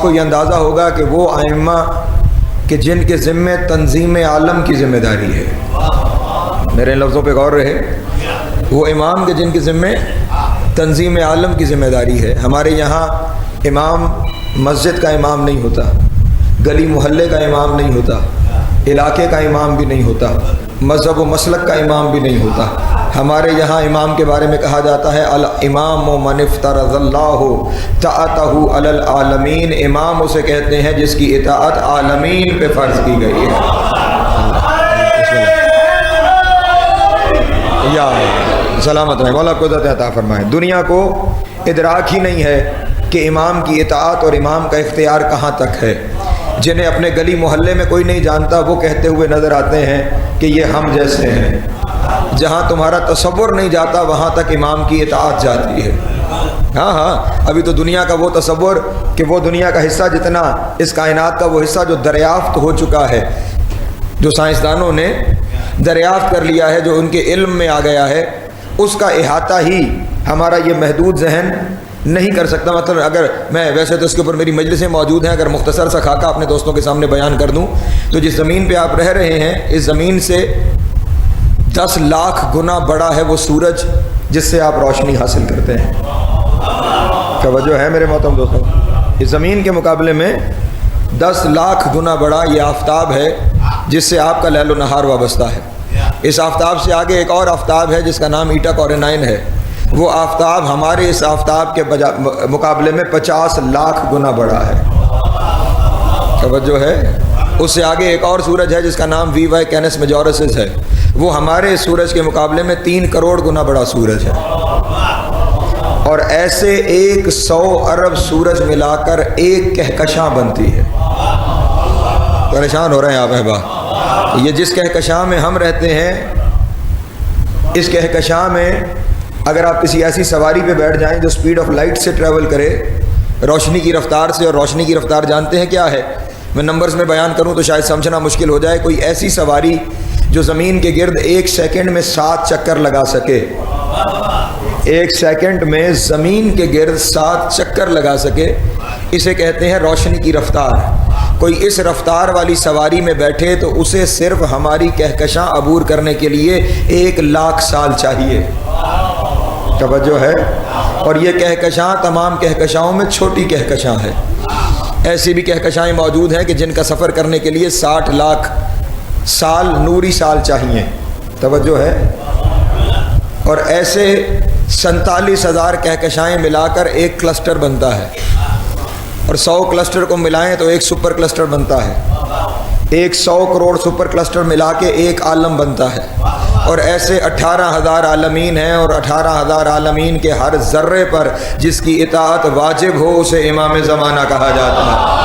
کو یہ اندازہ ہوگا کہ وہ ائمہ کہ جن کے ذمے تنظیم عالم کی ذمہ داری ہے، میرے لفظوں پہ غور رہے، وہ امام کے جن کے ذمے تنظیم عالم کی ذمہ داری ہے۔ ہمارے یہاں امام مسجد کا امام نہیں ہوتا، گلی محلے کا امام نہیں ہوتا، علاقے کا امام بھی نہیں ہوتا، مذہب و مسلک کا امام بھی نہیں ہوتا۔ ہمارے یہاں امام کے بارے میں کہا جاتا ہے الامام من افترض اللہ طاعتہ علی العالمین، امام اسے کہتے ہیں جس کی اطاعت عالمین پہ فرض کی گئی ہے۔ یا سلامت رہے، مولا قدرت عطا فرمائے۔ دنیا کو ادراک ہی نہیں ہے کہ امام کی اطاعت اور امام کا اختیار کہاں تک ہے۔ جنہیں اپنے گلی محلے میں کوئی نہیں جانتا وہ کہتے ہوئے نظر آتے ہیں کہ یہ ہم جیسے ہیں۔ جہاں تمہارا تصور نہیں جاتا وہاں تک امام کی اطاعت جاتی ہے۔ ہاں ابھی تو دنیا کا وہ تصور کہ وہ دنیا کا حصہ جتنا اس کائنات کا وہ حصہ جو دریافت ہو چکا ہے، جو سائنسدانوں نے دریافت کر لیا ہے، جو ان کے علم میں آ گیا ہے، اس کا احاطہ ہی ہمارا یہ محدود ذہن نہیں کر سکتا۔ مطلب اگر میں ویسے تو اس کے اوپر میری مجلسیں موجود ہیں، اگر مختصر سا خاکہ اپنے دوستوں کے سامنے بیان کر دوں تو جس زمین پہ آپ رہ رہے ہیں اس زمین سے 10 لاکھ گنا بڑا ہے وہ سورج جس سے آپ روشنی حاصل کرتے ہیں۔ توجہ ہے میرے محترم دوستوں، اس زمین کے مقابلے میں 10 لاکھ گنا بڑا یہ آفتاب ہے جس سے آپ کا لیل و نہار وابستہ ہے۔ اس آفتاب سے آگے ایک اور آفتاب ہے جس کا نام ایٹا کورینائن ہے، وہ آفتاب ہمارے اس آفتاب کے مقابلے میں 50 لاکھ گنا بڑا ہے۔ توجہ ہے، اس سے آگے ایک اور سورج ہے جس کا نام وی وائی کینس میجورسس ہے، وہ ہمارے سورج کے مقابلے میں 3 کروڑ گنا بڑا سورج ہے۔ اور ایسے 100 ارب سورج ملا کر ایک کہکشاں بنتی ہے۔ پریشان ہو رہے ہیں آپ احبا؟ یہ جس کہکشاں میں ہم رہتے ہیں، اس کہکشاں میں اگر آپ کسی ایسی سواری پہ بیٹھ جائیں جو سپیڈ آف لائٹ سے ٹریول کرے، روشنی کی رفتار سے، اور روشنی کی رفتار جانتے ہیں کیا ہے؟ میں نمبرز میں بیان کروں تو شاید سمجھنا مشکل ہو جائے۔ کوئی ایسی سواری جو زمین کے گرد 1 سیکنڈ میں 7 چکر لگا سکے، 1 سیکنڈ میں زمین کے گرد 7 چکر لگا سکے، اسے کہتے ہیں روشنی کی رفتار۔ کوئی اس رفتار والی سواری میں بیٹھے تو اسے صرف ہماری کہکشاں عبور کرنے کے لیے 1 لاکھ سال چاہیے۔ توجہ ہے، اور یہ کہکشاں تمام کہکشاؤں میں چھوٹی کہکشاں ہے۔ ایسی بھی کہکشائیں موجود ہیں کہ جن کا سفر کرنے کے لیے 60 لاکھ سال نوری سال چاہیے۔ توجہ ہے، اور ایسے 47,000 کہکشائیں ملا کر ایک کلسٹر بنتا ہے، اور 100 کلسٹر کو ملائیں تو ایک سپر کلسٹر بنتا ہے۔ 100 کروڑ سپر کلسٹر ملا کے ایک عالم بنتا ہے، اور ایسے 18,000 عالمین ہیں، اور 18,000 عالمین کے ہر ذرے پر جس کی اطاعت واجب ہو اسے امام زمانہ کہا جاتا ہے۔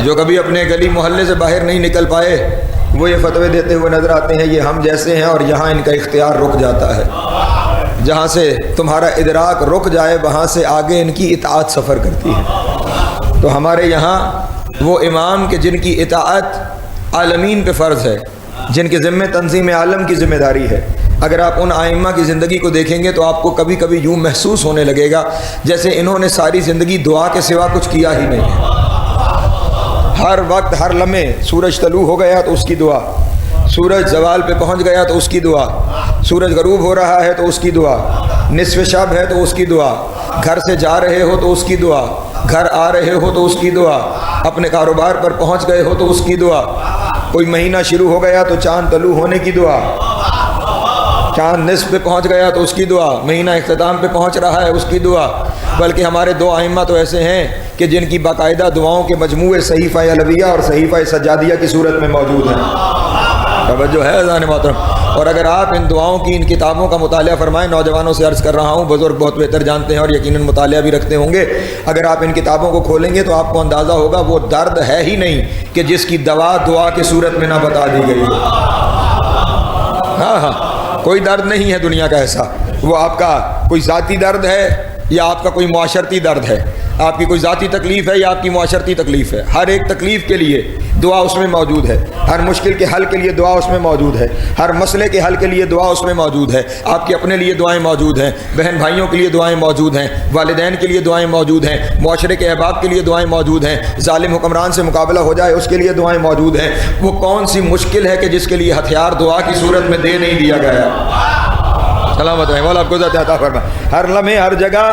جو کبھی اپنے گلی محلے سے باہر نہیں نکل پائے وہ یہ فتوے دیتے ہوئے نظر آتے ہیں یہ ہم جیسے ہیں، اور یہاں ان کا اختیار رک جاتا ہے۔ جہاں سے تمہارا ادراک رک جائے وہاں سے آگے ان کی اطاعت سفر کرتی ہے۔ تو ہمارے یہاں وہ امام کے جن کی اطاعت عالمین پہ فرض ہے، جن کے ذمے تنظیم عالم کی ذمہ داری ہے، اگر آپ ان ائمہ کی زندگی کو دیکھیں گے تو آپ کو کبھی کبھی یوں محسوس ہونے لگے گا جیسے انہوں نے ساری زندگی دعا کے سوا کچھ کیا ہی نہیں ہے۔ ہر وقت ہر لمحے سورج طلوع ہو گیا تو اس کی دعا، سورج زوال پہ پہنچ گیا تو اس کی دعا، سورج غروب ہو رہا ہے تو اس کی دعا، نصف شب ہے تو اس کی دعا، گھر سے جا رہے ہو تو اس کی دعا، گھر آ رہے ہو تو اس کی دعا، اپنے کاروبار پر پہنچ گئے ہو تو اس کی دعا، کوئی مہینہ شروع ہو گیا تو چاند طلوع ہونے کی دعا، چاند نصف پہ پہنچ گیا تو اس کی دعا، مہینہ اختتام پہ پہنچ رہا ہے اس کی دعا۔ بلکہ ہمارے 2 ائمہ تو ایسے ہیں کہ جن کی باقاعدہ دعاؤں کے مجموعے صحیفہ علویہ اور صحیفہ سجادیہ کی صورت میں موجود ہیں۔ توجہ ہے اذان محترم، اور اگر آپ ان دعاؤں کی ان کتابوں کا مطالعہ فرمائیں، نوجوانوں سے عرض کر رہا ہوں، بزرگ بہت بہتر جانتے ہیں اور یقیناً مطالعہ بھی رکھتے ہوں گے، اگر آپ ان کتابوں کو کھولیں گے تو آپ کو اندازہ ہوگا وہ درد ہے ہی نہیں کہ جس کی دوا دعا کی صورت میں نہ بتا دی گئی ہو۔ ہاں کوئی درد نہیں ہے دنیا کا ایسا، وہ آپ کا کوئی ذاتی درد ہے یا آپ کا کوئی معاشرتی درد ہے، آپ کی کوئی ذاتی تکلیف ہے یا آپ کی معاشرتی تکلیف ہے، ہر ایک تکلیف کے لیے دعا اس میں موجود ہے، ہر مشکل کے حل کے لیے دعا اس میں موجود ہے، ہر مسئلے کے حل کے لیے دعا اس میں موجود ہے۔ آپ کے اپنے لیے دعائیں موجود ہیں، بہن بھائیوں کے لیے دعائیں موجود ہیں، والدین کے لیے دعائیں موجود ہیں، معاشرے کے احباب کے لیے دعائیں موجود ہیں، ظالم حکمران سے مقابلہ ہو جائے اس کے لیے دعائیں موجود ہیں۔ وہ کون سی مشکل ہے کہ جس کے لیے ہتھیار دعا کی صورت میں دے نہیں دیا گیا؟ سلامت رہیں، مولا آپ کو ذات عطا فرمائے۔ ہر لمحے ہر جگہ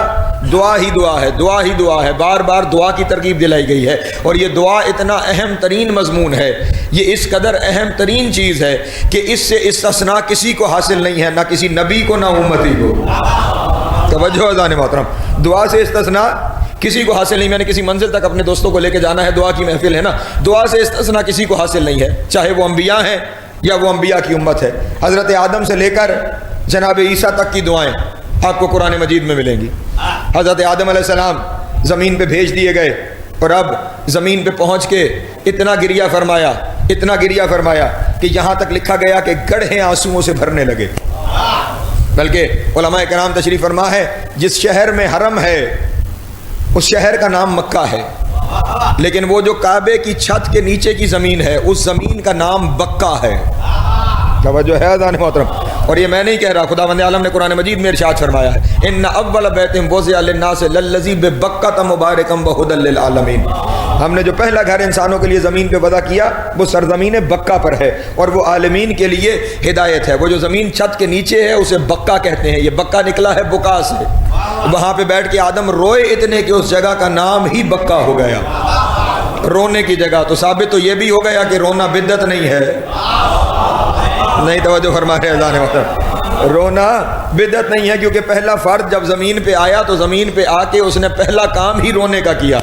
دعا ہی دعا ہے، دعا ہی دعا ہے، بار بار دعا کی ترغیب دلائی گئی ہے، اور یہ دعا اتنا اہم ترین مضمون ہے، یہ اس قدر اہم ترین چیز ہے کہ اس سے استثناء کسی کو حاصل نہیں ہے، نہ کسی نبی کو نہ امتی کو۔ توجہ اذان محترم، دعا سے استثناء کسی کو حاصل نہیں۔ میں نے کسی منزل تک اپنے دوستوں کو لے کے جانا ہے، دعا کی محفل ہے نا، دعا سے استثناء کسی کو حاصل نہیں ہے، چاہے وہ انبیاء ہیں یا وہ انبیاء کی امت ہے۔ حضرت آدم سے لے کر جناب عیسیٰ تک کی دعائیں آپ کو قرآن مجید میں ملیں گی۔ حضرت آدم علیہ السلام زمین پہ بھیج دیے گئے، اور اب زمین پہ پہنچ کے اتنا گریہ فرمایا کہ یہاں تک لکھا گیا کہ گڑھیں آنسوؤں سے بھرنے لگے۔ بلکہ علماء کرام تشریف فرما ہے، جس شہر میں حرم ہے اس شہر کا نام مکہ ہے، لیکن وہ جو کعبے کی چھت کے نیچے کی زمین ہے اس زمین کا نام بکہ ہے۔ توجہ ہے اذان محترم، اور یہ میں نہیں کہہ رہا، خداوند عالم نے قرآن مجید میں ارشاد فرمایا ہے، ان اول بیت وضع للناس للذی ببکۃ مبارکا وہدی للعالمین۔ ہم نے جو پہلا گھر انسانوں کے لیے زمین پہ وضع کیا وہ سرزمین بکہ پر ہے، اور وہ عالمین کے لیے ہدایت ہے۔ وہ جو زمین چھت کے نیچے ہے اسے بکہ کہتے ہیں، یہ بکہ نکلا ہے بکا سے۔ وہاں پہ بیٹھ کے آدم روئے اتنے کہ اس جگہ کا نام ہی بکہ ہو گیا، رونے کی جگہ۔ تو ثابت تو یہ بھی ہو گیا کہ رونا بدعت نہیں ہے، نہیں توجہ فرما رہے اذان محترم، رونا بدعت نہیں ہے، کیونکہ پہلا فرد جب زمین پہ آیا تو زمین پہ آ کے اس نے پہلا کام ہی رونے کا کیا۔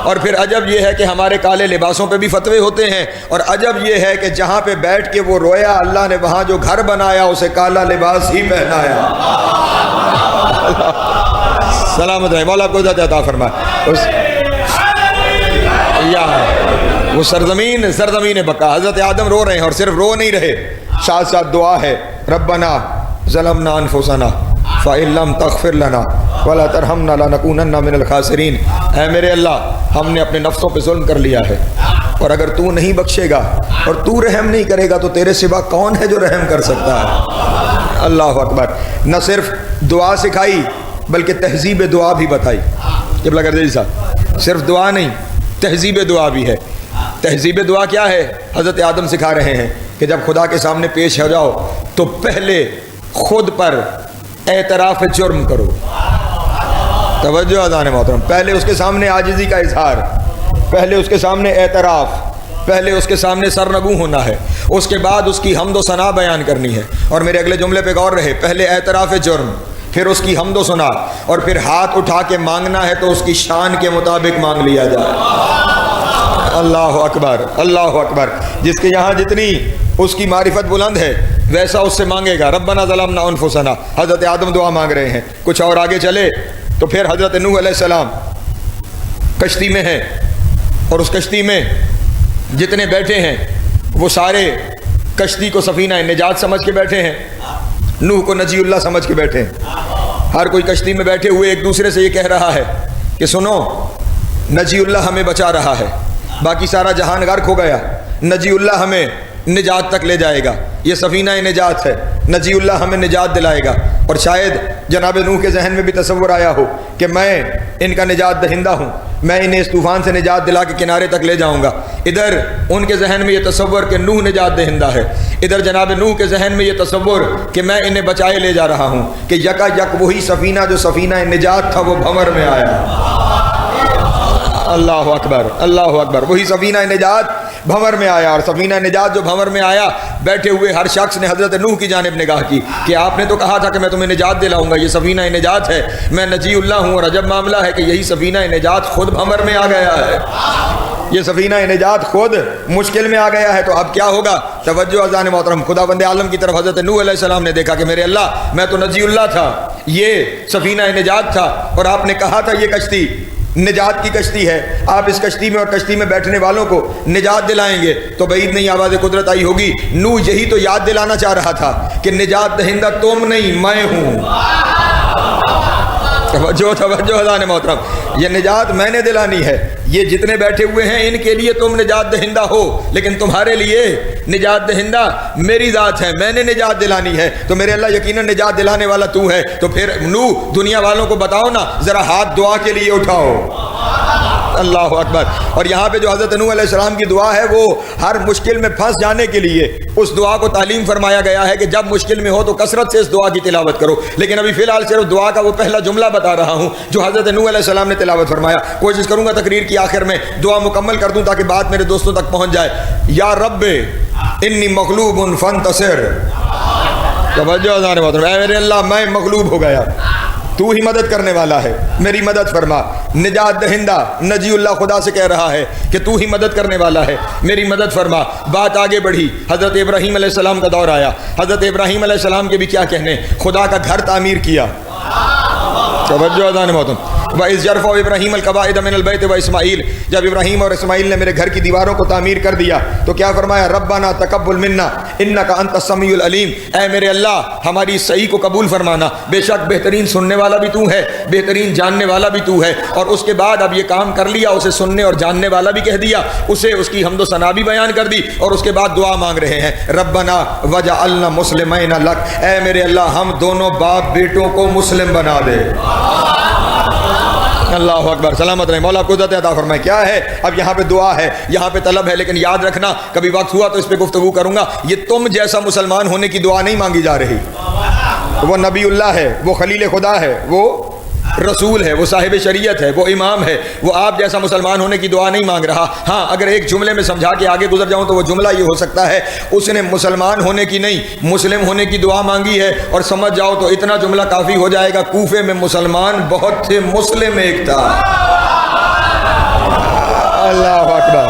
اور پھر عجب یہ ہے کہ ہمارے کالے لباسوں پہ بھی فتوے ہوتے ہیں، اور عجب یہ ہے کہ جہاں پہ بیٹھ کے وہ رویا اللہ نے وہاں جو گھر بنایا اسے کالا لباس ہی پہنایا۔ سلامت رہے، مولا آپ کو ذات عطا فرمائے۔ وہ سرزمین بکا، حضرت آدم رو رہے ہیں، اور صرف رو نہیں رہے، ساتھ ساتھ دعا ہے، ربنا ظلمنا انفسنا فإن لم تغفر لنا ولا ترحمنا لنکونن من الخاسرین۔ اے میرے اللہ، ہم نے اپنے نفسوں پہ ظلم کر لیا ہے، اور اگر تو نہیں بخشے گا اور تو رحم نہیں کرے گا تو تیرے سوا کون ہے جو رحم کر سکتا ہے؟ اللہ اکبر۔ نہ صرف دعا سکھائی بلکہ تہذیب دعا بھی بتائی۔ قبلہ گردی صاحب، صرف دعا نہیں، تہذیب دعا بھی ہے۔ تہذیب دعا کیا ہے؟ حضرت آدم سکھا رہے ہیں کہ جب خدا کے سامنے پیش ہو جاؤ تو پہلے خود پر اعتراف جرم کرو۔ توجہ اذان محترم، پہلے اس کے سامنے عاجزی کا اظہار، پہلے اس کے سامنے اعتراف، پہلے اس کے سامنے سرنگوں ہونا ہے، اس کے بعد اس کی حمد و ثنا بیان کرنی ہے۔ اور میرے اگلے جملے پہ غور رہے، پہلے اعتراف جرم، پھر اس کی حمد و ثنا، اور پھر ہاتھ اٹھا کے مانگنا ہے تو اس کی شان کے مطابق مانگ لیا جائے۔ اللہ اکبر، اللہ اکبر۔ جس کے یہاں جتنی اس کی معرفت بلند ہے ویسا اس سے مانگے گا۔ ربنا ظلمنا انفسنا، حضرت آدم دعا مانگ رہے ہیں۔ کچھ اور آگے چلے تو پھر حضرت نوح علیہ السلام کشتی میں ہیں، اور اس کشتی میں جتنے بیٹھے ہیں وہ سارے کشتی کو سفینہ نجات سمجھ کے بیٹھے ہیں، نوح کو نجی اللہ سمجھ کے بیٹھے ہیں۔ ہر کوئی کشتی میں بیٹھے ہوئے ایک دوسرے سے یہ کہہ رہا ہے کہ سنو، نجی اللہ ہمیں بچا رہا ہے، باقی سارا جہان غرق ہو گیا، نجی اللہ ہمیں نجات تک لے جائے گا، یہ سفینہ نجات ہے، نجی اللہ ہمیں نجات دلائے گا۔ اور شاید جناب نوح کے ذہن میں بھی تصور آیا ہو کہ میں ان کا نجات دہندہ ہوں، میں انہیں اس طوفان سے نجات دلا کے کنارے تک لے جاؤں گا۔ ادھر ان کے ذہن میں یہ تصور کہ نوح نجات دہندہ ہے، ادھر جناب نوح کے ذہن میں یہ تصور کہ میں انہیں بچائے لے جا رہا ہوں، کہ یکا یک وہی سفینہ جو سفینہ نجات تھا وہ بھنور میں آیا۔ اللہ اکبر، اللہ اکبر۔ وہی سفینہ نجات بھنور میں آیا، اور سفینہ نجات جو بھنور میں آیا، بیٹھے ہوئے ہر شخص نے حضرت نوح کی جانب نگاہ کی کہ آپ نے تو کہا تھا کہ میں تمہیں نجات دلاؤں گا، یہ سفینہ نجات ہے، میں نجی اللہ ہوں، اور عجب معاملہ ہے کہ یہی سفینہ نجات خود بھنور میں آ گیا ہے، یہ سفینہ نجات خود مشکل میں آ گیا ہے۔ تو اب کیا ہوگا؟ توجہ اذان محترم، خدا بند عالم کی طرف حضرت نوح علیہ السلام نے دیکھا کہ میرے اللہ، میں تو نجی اللہ تھا، یہ سفینہ نجات تھا، اور آپ نے کہا تھا یہ کشتی نجات کی کشتی ہے، آپ اس کشتی میں اور کشتی میں بیٹھنے والوں کو نجات دلائیں گے۔ تو بعید نہیں آواز قدرت آئی ہوگی، نوح یہی تو یاد دلانا چاہ رہا تھا کہ نجات دہندہ تم نہیں، میں ہوں۔ توجہ توجہ حضرات محترم، یہ نجات میں نے دلانی ہے، یہ جتنے بیٹھے ہوئے ہیں ان کے لیے تم نجات دہندہ ہو، لیکن تمہارے لیے نجات دہندہ میری ذات ہے، میں نے نجات دلانی ہے، تو میرے اللہ یقیناً نجات دلانے والا تو ہے۔ تو پھر نو دنیا والوں کو بتاؤ نا، ذرا ہاتھ دعا کے لیے اٹھاؤ۔ اللہ اکبر۔ اور یہاں پہ جو حضرت نوح علیہ السلام کی دعا ہے وہ ہر مشکل میں پھنس جانے کے لیے اس دعا کو تعلیم فرمایا گیا ہے کہ جب مشکل میں ہو تو کثرت سے اس دعا کی تلاوت کرو، لیکن ابھی فی الحال صرف دعا کا وہ پہلا جملہ بتا رہا ہوں جو حضرت نوح علیہ السلام نے تلاوت فرمایا۔ کوشش کروں گا تقریر کی آخر میں دعا مکمل کر دوں تاکہ بات میرے دوستوں تک پہنچ جائے۔ یا رب انی مغلوب فانتصر، توجہ حضرات محترم، اے میرے اللہ میں مغلوب ہو گیا، تو ہی مدد کرنے والا ہے، میری مدد فرما۔ نجات دہندہ نجی اللہ خدا سے کہہ رہا ہے کہ تو ہی مدد کرنے والا ہے، میری مدد فرما۔ بات آگے بڑھی، حضرت ابراہیم علیہ السلام کا دور آیا۔ حضرت ابراہیم علیہ السلام کے بھی کیا کہنے، خدا کا گھر تعمیر کیا۔ توجہ اذان محترم، وَإِذْ يَرْفَعُ إِبْرَاهِيمُ الْقَوَاعِدَ مِنَ الْبَيْتِ وَإِسْمَاعِيلُ، جب ابراہیم اور اسماعیل نے میرے گھر کی دیواروں کو تعمیر کر دیا تو کیا فرمایا، ربنا تقبل منا انک انت السمیع العلیم، اے میرے اللہ ہماری اس صحیح کو قبول فرمانا، بے شک بہترین سننے والا بھی تو ہے، بہترین جاننے والا بھی تو ہے۔ اور اس کے بعد اب یہ کام کر لیا، اسے سننے اور جاننے والا بھی کہہ دیا، اسے اس کی حمد و ثنا بھی بیان کر دی، اور اس کے بعد دعا مانگ رہے ہیں، ربنا وجعلنا مسلمین لک، اے میرے اللہ ہم دونوں باپ بیٹوں کو مسلم بنا دے۔ اللہ اکبر، سلامت رہے، مولا قدرت عطا فرمائے۔ کیا ہے اب یہاں پہ دعا ہے، یہاں پہ طلب ہے، لیکن یاد رکھنا کبھی وقت ہوا تو اس پہ گفتگو کروں گا، یہ تم جیسا مسلمان ہونے کی دعا نہیں مانگی جا رہی۔ وہ نبی اللہ ہے، وہ خلیل خدا ہے، وہ رسول ہے، وہ صاحب شریعت ہے، وہ امام ہے، وہ آپ جیسا مسلمان ہونے کی دعا نہیں مانگ رہا۔ ہاں اگر ایک جملے میں سمجھا کے آگے گزر جاؤں تو وہ جملہ یہ ہو سکتا ہے، اس نے مسلمان ہونے کی نہیں مسلم ہونے کی دعا مانگی ہے، اور سمجھ جاؤ تو اتنا جملہ کافی ہو جائے گا، کوفے میں مسلمان بہت تھے، مسلم ایک تھا۔ اللہ اکبر،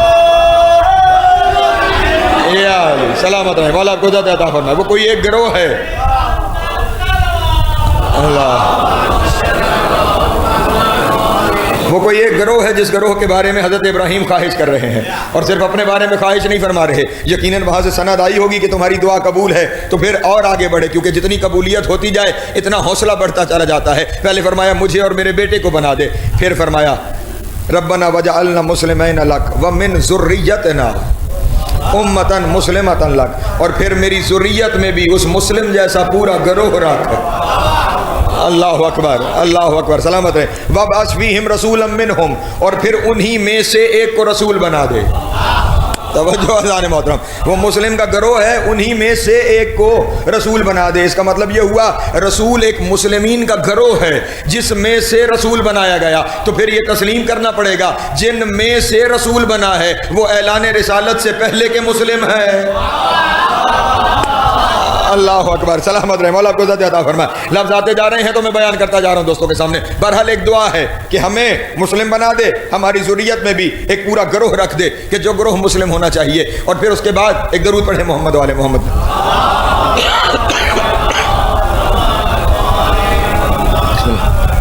یا سلامت رہے، مولا قدرت عطا فرمائے۔ وہ کوئی ایک گروہ ہے، اللہ، وہ کوئی ایک گروہ ہے جس گروہ کے بارے میں حضرت ابراہیم خواہش کر رہے ہیں، اور صرف اپنے بارے میں خواہش نہیں فرما رہے، یقیناً وہاں سے سند آئی ہوگی کہ تمہاری دعا قبول ہے، تو پھر اور آگے بڑھے، کیونکہ جتنی قبولیت ہوتی جائے اتنا حوصلہ بڑھتا چلا جاتا ہے۔ پہلے فرمایا مجھے اور میرے بیٹے کو بنا دے، پھر فرمایا ربنا وجعلنا مسلمین لک ومن ذریتنا امتا مسلمتا لک، اور پھر میری ذریت میں بھی اس مسلم جیسا پورا گروہ رکھ۔ اللہ اکبر، اللہ اکبر، سلامت رہے۔ وَبْعَثْ فِيهِمْ رَسُولًا مِّنْهُمْ، اور پھر انہی میں سے ایک کو رسول بنا دے۔ توجہ حضرات محترم، وہ مسلم کا گروہ ہے، انہی میں سے ایک کو رسول بنا دے۔ اس کا مطلب یہ ہوا رسول ایک مسلمین کا گروہ ہے جس میں سے رسول بنایا گیا، تو پھر یہ تسلیم کرنا پڑے گا جن میں سے رسول بنا ہے وہ اعلان رسالت سے پہلے کے مسلم ہے۔ اللہ اکبر، سلامت رہے، مولا قدرت عطا فرمائے۔ لفظ آتے جا رہے ہیں تو میں بیان کرتا جا رہا ہوں دوستوں کے سامنے۔ بہرحال ایک دعا ہے کہ ہمیں مسلم بنا دے، ہماری ذریت میں بھی ایک پورا گروہ رکھ دے کہ جو گروہ مسلم ہونا چاہیے، اور پھر اس کے بعد ایک درود پڑھیں محمد والے محمد۔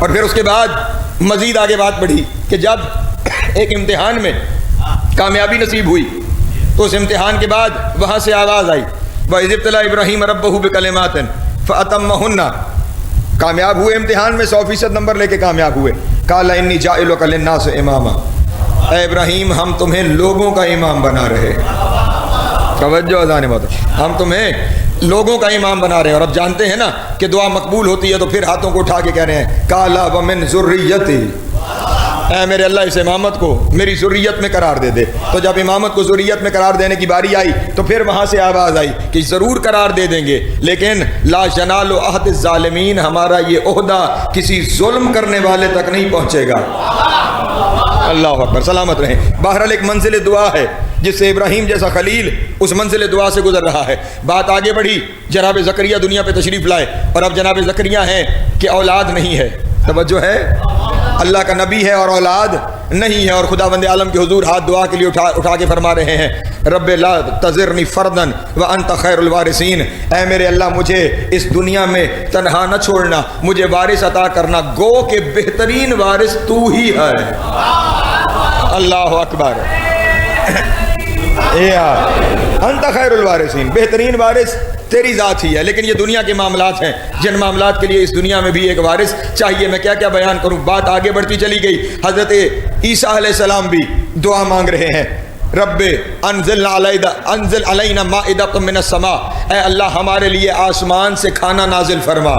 اور پھر اس کے بعد مزید آگے بات بڑھی کہ جب ایک امتحان میں کامیابی نصیب ہوئی تو اس امتحان کے بعد وہاں سے آواز آئی، وَإِذِ ابْتَلَىٰ إِبْرَاهِيمَ رَبَّهُ بِكَلِمَاتٍ فَأَتَمَّهُنَّ، کامیاب ہوئے، امتحان میں 100% نمبر لے کے کامیاب ہوئے۔ قَالَ إِنِّي جَاعِلُكَ لِلنَّاسِ إِمَامًا، اے ابراہیم ہم تمہیں لوگوں کا امام بنا رہے۔ توجہ اذان محترم، ہم تمہیں لوگوں کا امام بنا رہے ہیں، اور اب جانتے ہیں نا کہ دعا مقبول ہوتی ہے تو پھر ہاتھوں کو اٹھا کے کہہ رہے ہیں قَالَ وَمِن ذُرِّيَّتِي، اے میرے اللہ اس امامت کو میری ذریت میں قرار دے دے۔ تو جب امامت کو ذریت میں قرار دینے کی باری آئی تو پھر وہاں سے آواز آئی کہ ضرور قرار دے دیں گے، لیکن لا ینال عہد الظالمین، ہمارا یہ عہدہ کسی ظلم کرنے والے تک نہیں پہنچے گا۔ اللہ اکبر، سلامت رہیں۔ بہرحال ایک منزل دعا ہے جس سے ابراہیم جیسا خلیل اس منزل دعا سے گزر رہا ہے۔ بات آگے بڑھی، جناب زکریا دنیا پہ تشریف لائے، اور اب جناب زکریا ہیں کہ اولاد نہیں ہے۔ توجہ ہے، اللہ کا نبی ہے اور اولاد نہیں ہے، اور خداوند عالم کے حضور ہاتھ دعا کے لیے اٹھا کے فرما رہے ہیں رب لا تذرنی فردن وانت خیر الوارثین، اے میرے اللہ مجھے اس دنیا میں تنہا نہ چھوڑنا، مجھے وارث عطا کرنا، گو کہ بہترین وارث تو ہی ہے۔ اللہ اکبر، انت خیر الوارثین، بہترین وارث تیری ذات ہی ہے، لیکن یہ دنیا کے معاملات ہیں جن معاملات کے لیے اس دنیا میں بھی ایک وارث چاہیے۔ میں کیا کیا بیان کروں، بات آگے بڑھتی چلی گئی۔ حضرت عیسیٰ علیہ السلام بھی دعا مانگ رہے ہیں، رب انزل علینا مائدۃ من السماء، اے اللہ ہمارے لیے آسمان سے کھانا نازل فرما۔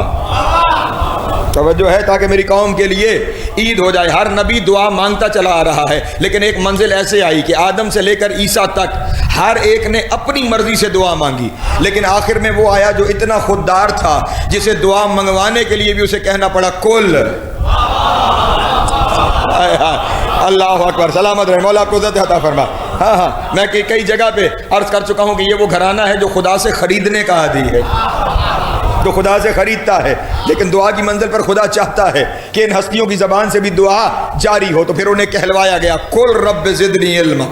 توجہ ہے، تاکہ میری قوم کے لیے عید ہو جائے۔ ہر نبی دعا مانگتا چلا آ رہا ہے، لیکن ایک منزل ایسے آئی کہ آدم سے لے کر عیسیٰ تک ہر ایک نے اپنی مرضی سے دعا مانگی، لیکن آخر میں وہ آیا جو اتنا خوددار تھا جسے دعا منگوانے کے لیے بھی اسے کہنا پڑا کل۔ اللہ اکبر، سلامت رہے، مولا آپ کو عزت عطا فرما۔ ہاں میں کئی جگہ پہ عرض کر چکا ہوں کہ یہ وہ گھرانہ ہے جو خدا سے خریدنے کا عادی ہے، جو خدا سے خریدتا ہے، لیکن دعا کی منزل پر خدا چاہتا ہے کہ ان ہستیوں کی زبان سے بھی دعا جاری ہو، تو پھر انہیں کہلوایا گیا قل رب زدنی علما۔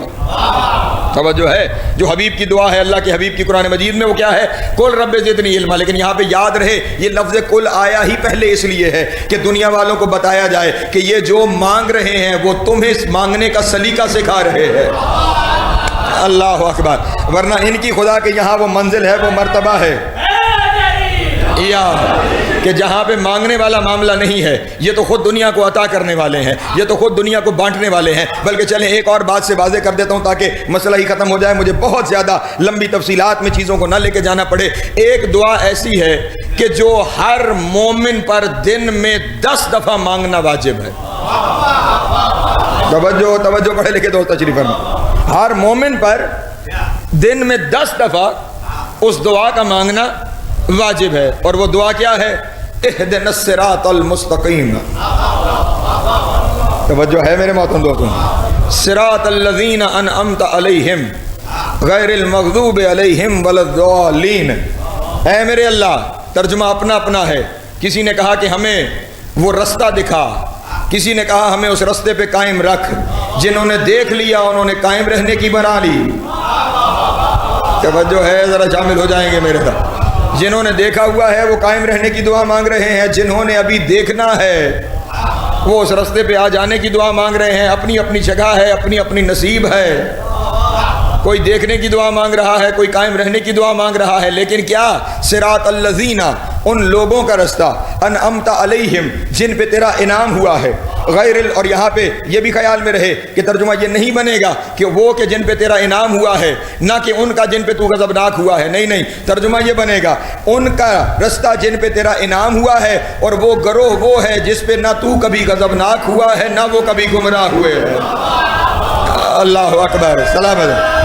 توجہ ہے، جو حبیب کی دعا ہے اللہ کے حبیب کی قرآن مجید میں وہ کیا ہے، قل رب زدنی علما، لیکن یہاں پہ یاد رہے یہ لفظ قل آیا ہی پہلے اس لیے ہے کہ دنیا والوں کو بتایا جائے کہ یہ جو مانگ رہے ہیں وہ تمہیں مانگنے کا سلیقہ سکھا رہے ہیں۔ اللہ اکبر، ورنہ ان کی خدا کے یہاں وہ منزل ہے، وہ مرتبہ ہے یا کہ جہاں پہ مانگنے والا معاملہ نہیں ہے، یہ تو خود دنیا کو عطا کرنے والے ہیں، یہ تو خود دنیا کو بانٹنے والے ہیں۔ بلکہ چلیں ایک اور بات سے واضح کر دیتا ہوں تاکہ مسئلہ ہی ختم ہو جائے، مجھے بہت زیادہ لمبی تفصیلات میں چیزوں کو نہ لے کے جانا پڑے۔ ایک دعا ایسی ہے کہ جو ہر مومن پر دن میں 10 دفعہ مانگنا واجب ہے۔ توجہ پڑھے لکھے دوست تشریف فرما، ہر مومن پر دن میں 10 دفعہ اس دعا کا مانگنا واجب ہے، اور وہ دعا کیا ہے، اہدنا الصراط المستقیم۔ توجہ ہے میرے محترم دوستوں، صراط الذین انعمت علیہم غیر المغضوب علیہم ولا الضالین۔ اے میرے اللہ، ترجمہ اپنا اپنا ہے، کسی نے کہا کہ ہمیں وہ رستہ دکھا، کسی نے کہا ہمیں اس رستے پہ قائم رکھ، جنہوں نے دیکھ لیا انہوں نے قائم رہنے کی بنا لی۔ توجہ ہے، ذرا شامل ہو جائیں گے میرے ساتھ۔ جنہوں نے دیکھا ہوا ہے وہ قائم رہنے کی دعا مانگ رہے ہیں، جنہوں نے ابھی دیکھنا ہے وہ اس رستے پہ آ جانے کی دعا مانگ رہے ہیں۔ اپنی اپنی جگہ ہے، اپنی اپنی نصیب ہے، کوئی دیکھنے کی دعا مانگ رہا ہے، کوئی قائم رہنے کی دعا مانگ رہا ہے، لیکن کیا، صراط الذین، ان لوگوں کا رستہ، انعمت علیہم، جن پہ تیرا انعام ہوا ہے، غیر اور یہاں پہ یہ بھی خیال میں رہے کہ ترجمہ یہ نہیں بنے گا کہ وہ کہ جن پہ تیرا انعام ہوا ہے، نہ کہ ان کا جن پہ تو غضبناک ہوا ہے، نہیں، ترجمہ یہ بنے گا ان کا رستہ جن پہ تیرا انعام ہوا ہے، اور وہ گروہ وہ ہے جس پہ نہ تو کبھی غضبناک ہوا ہے نہ وہ کبھی گمراہ ہوئے ہیں۔ اللہ اکبر، سلامت۔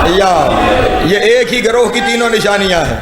یا یہ ایک ہی گروہ کی تینوں نشانیاں ہیں۔